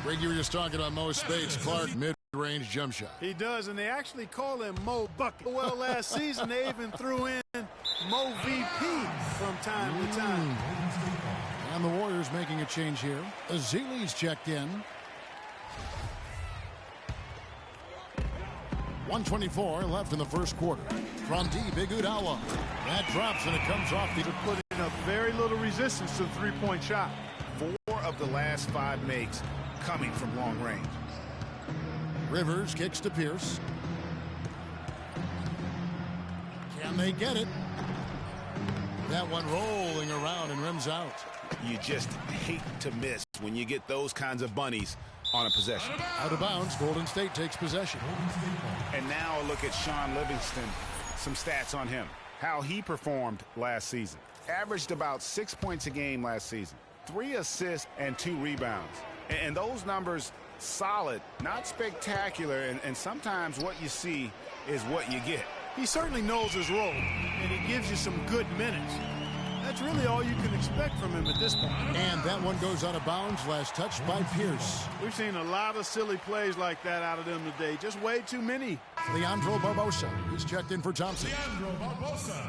Greg, you were just talking about Mo Spates. Clark, mid-range jump shot. He does, and they actually call him Mo Bucket. Well, last season they even threw in Mo VP from time to time. And the Warriors making a change here. Ezeli's checked in. 1:24 left in the first quarter. From deep, Iguodala. That drops and it comes off. They're putting up very little resistance to the three-point shot. 4 of the last 5 makes coming from long range. Rivers kicks to Pierce. Can they get it? That one rolling around and rims out. You just hate to miss when you get those kinds of bunnies on a possession. Out of bounds, Golden State takes possession. And now a look at Sean Livingston. Some stats on him. How he performed last season. Averaged about 6 points a game last season. 3 assists and 2 rebounds. And those numbers, solid, not spectacular. And sometimes what you see is what you get. He certainly knows his role, and he gives you some good minutes. That's really all you can expect from him at this point. And that one goes out of bounds. Last touch by Pierce. We've seen a lot of silly plays like that out of them today. Just way too many. Leandro Barbosa is checked in for Thompson. Leandro Barbosa.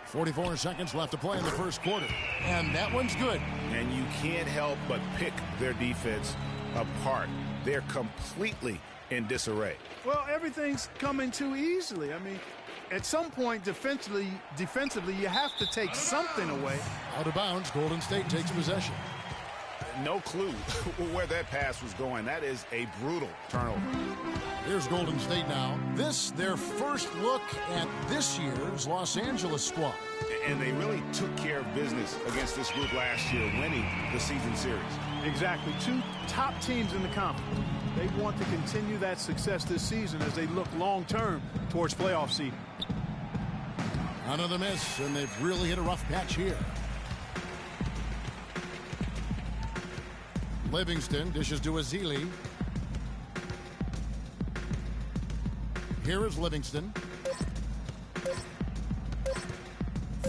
.44 seconds left to play in the first quarter. And that one's good. And you can't help but pick their defense apart. They're completely in disarray. Well, everything's coming too easily. I mean, at some point defensively, you have to take something away. Out of bounds, Golden State takes possession. No clue where that pass was going. That is a brutal turnover. Here's Golden State now. This, their first look at this year's Los Angeles squad. And they really took care of business against this group last year, winning the season series. Exactly. 2 top teams in the conference. They want to continue that success this season as they look long-term towards playoff seeding. Another miss, and they've really hit a rough patch here. Livingston dishes to Ezeli. Here is Livingston.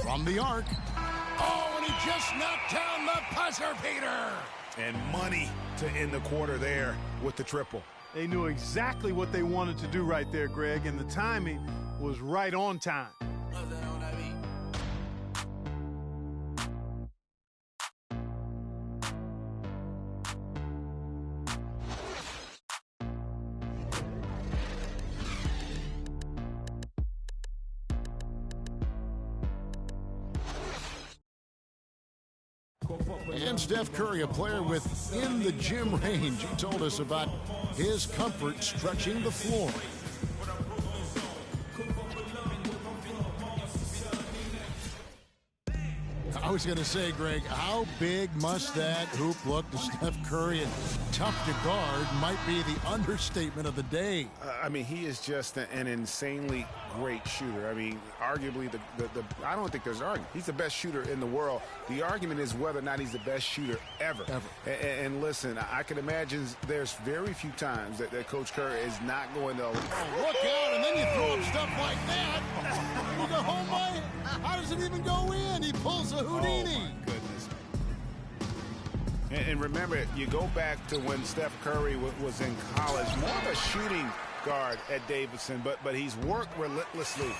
From the arc. Oh, and he just knocked down the buzzer beater. And money to end the quarter there with the triple. They knew exactly what they wanted to do right there, Greg, and the timing was right on time. And Steph Curry, a player within the gym range. He told us about his comfort stretching the floor. I was going to say, Greg, how big must that hoop look to Steph Curry? And tough to guard might be the understatement of the day. I mean, he is just an insanely great shooter. I mean, arguably, I don't think there's an argument. He's the best shooter in the world. The argument is whether or not he's the best shooter ever. And listen, I can imagine there's very few times that Coach Curry is not going to... Oh, look out, and then you throw up stuff like that. You go, oh my, how does it even go in? He pulls a Houdini. Oh, my goodness. And remember, you go back to when Steph Curry was in college, more of a shooting guard at Davidson, but he's worked relentlessly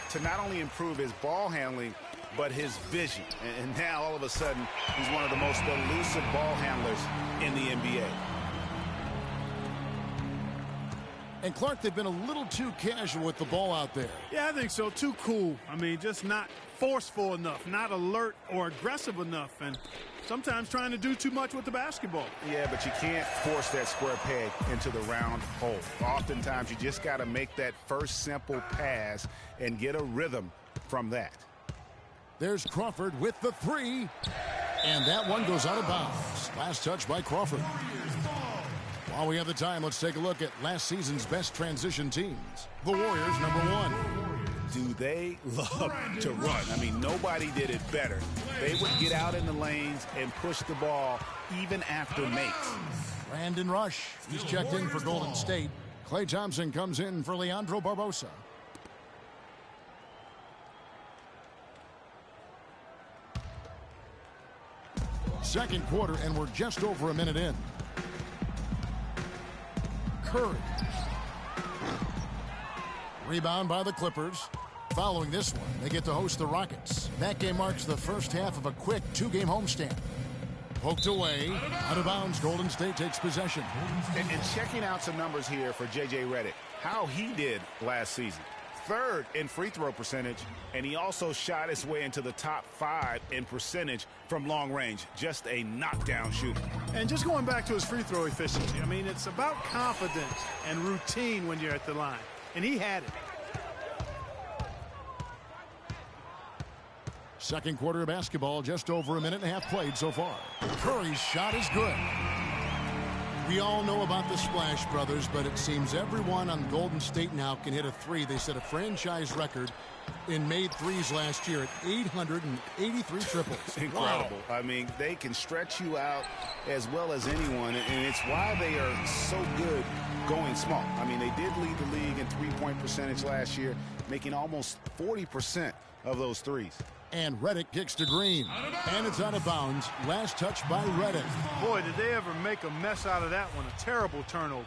to not only improve his ball handling, but his vision. And now, all of a sudden, he's one of the most elusive ball handlers in the NBA. And Clark, they've been a little too casual with the ball out there. Yeah, I think so. Too cool. I mean, just not forceful enough, not alert or aggressive enough, and sometimes trying to do too much with the basketball. Yeah, but you can't force that square peg into the round hole. Oftentimes, you just got to make that first simple pass and get a rhythm from that. There's Crawford with the 3, and that one goes out of bounds. Last touch by Crawford. While we have the time, let's take a look at last season's best transition teams. The Warriors, number 1. do they love to run. I mean, nobody did it better. They would get out in the lanes and push the ball even after makes. Brandon Rush, he's checked in for Golden State. Klay Thompson comes in for Leandro Barbosa. Second quarter, and we're just over a minute in. Curry. Rebound by the Clippers. Following this one, they get to host the Rockets. That game marks the first half of a quick two-game homestand. Poked away, out of bounds. Golden State takes possession. And checking out some numbers here for J.J. Redick, how he did last season. Third in free throw percentage, and he also shot his way into the top 5 in percentage from long range. Just a knockdown shooter. And just going back to his free throw efficiency, I mean, it's about confidence and routine when you're at the line, and he had it. Second quarter of basketball, just over a minute and a half played so far. Curry's shot is good. We all know about the Splash Brothers, but it seems everyone on Golden State now can hit a three. They set a franchise record in made threes last year at 883 triples. Incredible. Wow. I mean, they can stretch you out as well as anyone, and it's why they are so good going small. I mean, they did lead the league in three-point percentage last year, making almost 40% of those threes. And Redick kicks to Green. And it's out of bounds. Last touch by Redick. Boy, did they ever make a mess out of that one. A terrible turnover.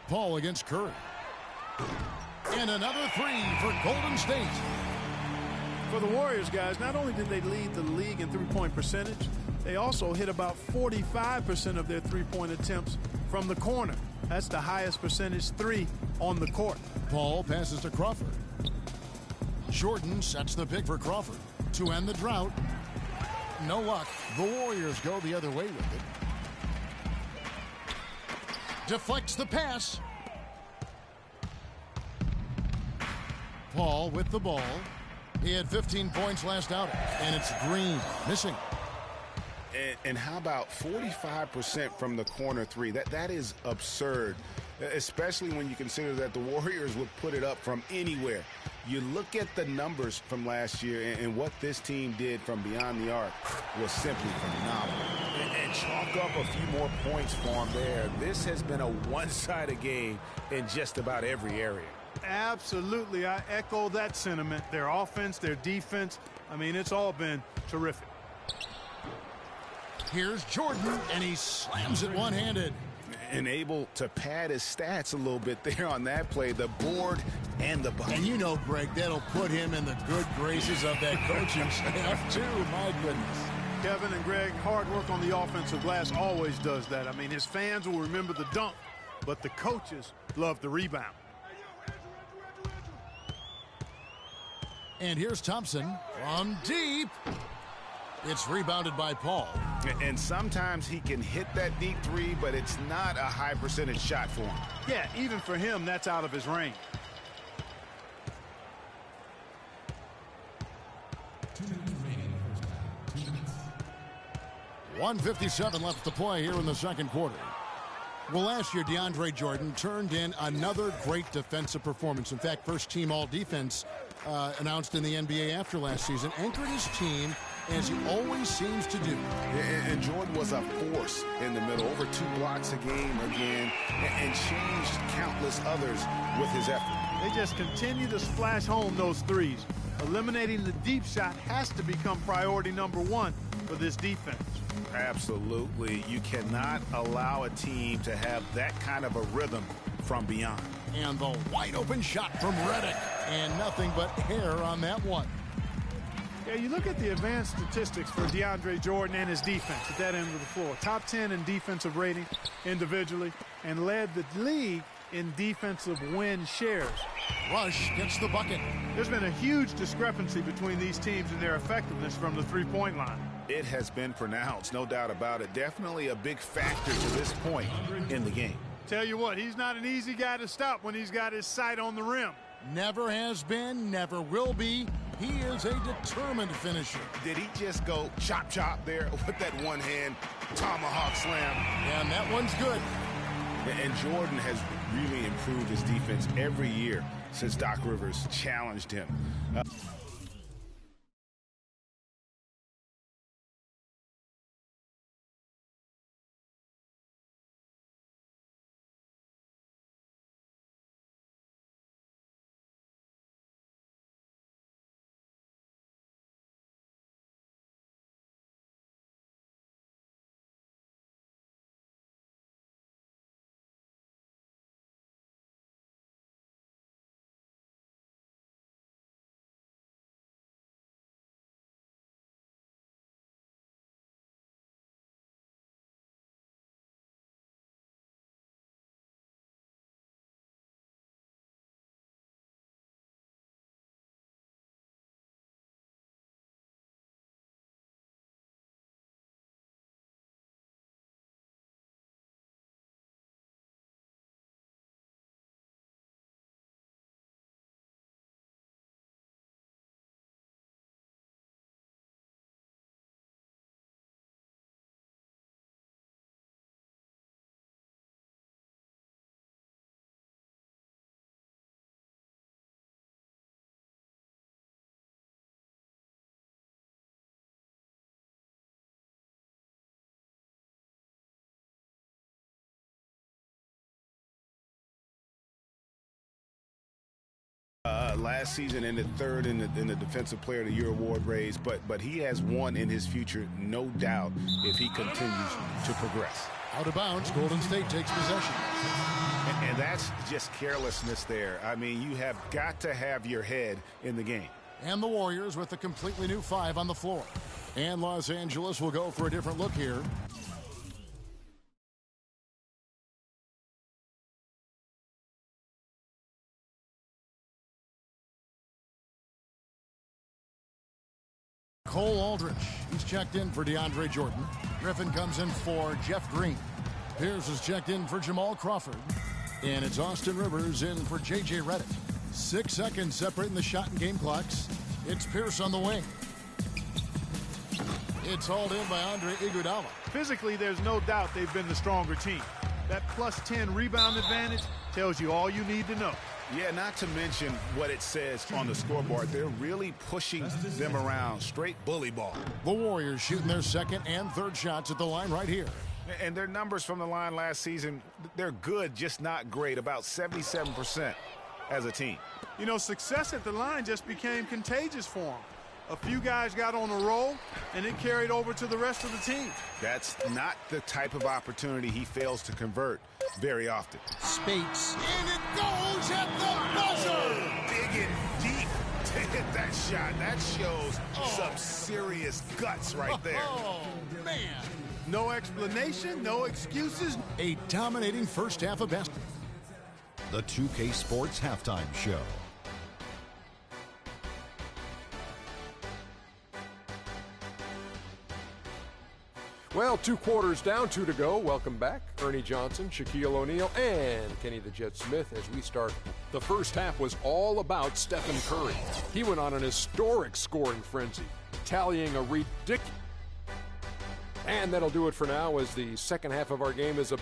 Paul against Curry. And another three for Golden State. For the Warriors, guys, not only did they lead the league in three-point percentage, they also hit about 45% of their three-point attempts from the corner. That's the highest percentage three on the court. Paul passes to Crawford. Jordan sets the pick for Crawford to end the drought. No luck. The Warriors go the other way with it. Deflects the pass. Paul with the ball. He had 15 points last outing, and it's Green missing. And how about 45% from the corner three? That is absurd, especially when you consider that the Warriors would put it up from anywhere. You look at the numbers from last year, and what this team did from beyond the arc was simply phenomenal. And chalk up a few more points for them there. This has been a one-sided game in just about every area. Absolutely. I echo that sentiment. Their offense, their defense, I mean, it's all been terrific. Here's Jordan, and he slams it one-handed. And able to pad his stats a little bit there on that play, the board and the bucket. And you know, Greg, that'll put him in the good graces of that coaching staff, too. My goodness. Kevin and Greg, hard work on the offensive glass always does that. I mean, his fans will remember the dunk, but the coaches love the rebound. And here's Thompson from deep. It's rebounded by Paul. And sometimes he can hit that deep three, but it's not a high percentage shot for him. Yeah, even for him, that's out of his range. $1:57 left to play here in the second quarter. Well, last year, DeAndre Jordan turned in another great defensive performance. In fact, first team all-defense announced in the NBA after last season. Anchored his team as he always seems to do. And Jordan was a force in the middle, over 2 blocks a game again, and changed countless others with his effort. They just continue to splash home those threes. Eliminating the deep shot has to become priority number one for this defense. Absolutely. You cannot allow a team to have that kind of a rhythm from beyond. And the wide open shot from Redick. And nothing but hair on that one. Yeah, you look at the advanced statistics for DeAndre Jordan and his defense at that end of the floor. Top 10 in defensive rating individually and led the league in defensive win shares. Rush gets the bucket. There's been a huge discrepancy between these teams and their effectiveness from the three-point line. It has been pronounced, no doubt about it. Definitely a big factor to this point in the game. Tell you what, he's not an easy guy to stop when he's got his sight on the rim. Never has been, never will be. He is a determined finisher. Did he just go chop chop there with that one hand tomahawk slam? And that one's good. And Jordan has really improved his defense every year since Doc Rivers challenged him. Last season ended third in the Defensive Player of the Year award race, but he has one in his future, no doubt, if he continues to progress. Out of bounds, Golden State takes possession. And that's just carelessness there. I mean, you have got to have your head in the game. And the Warriors with a completely new 5 on the floor. And Los Angeles will go for a different look here. Cole Aldrich, he's checked in for DeAndre Jordan. Griffin comes in for Jeff Green. Pierce is checked in for Jamal Crawford. And it's Austin Rivers in for J.J. Redick. 6 seconds separating the shot and game clocks. It's Pierce on the wing. It's hauled in by Andre Iguodala. Physically, there's no doubt they've been the stronger team. That plus 10 rebound advantage tells you all you need to know. Yeah, not to mention what it says on the scoreboard. They're really pushing them around. Straight bully ball. The Warriors shooting their second and third shots at the line right here. And their numbers from the line last season, they're good, just not great. About 77% as a team. You know, success at the line just became contagious for them. A few guys got on a roll, and it carried over to the rest of the team. That's not the type of opportunity he fails to convert very often. Spates. And it goes at the buzzer! Digging deep to hit that shot. That shows some serious guts right there. Oh, man. No explanation, no excuses. A dominating first half of basketball. The 2K Sports Halftime Show. Well, 2 quarters down, 2 to go. Welcome back. Ernie Johnson, Shaquille O'Neal, and Kenny the Jet Smith as we start. The first half was all about Stephen Curry. He went on an historic scoring frenzy, tallying a ridiculous. And that'll do it for now as the second half of our game is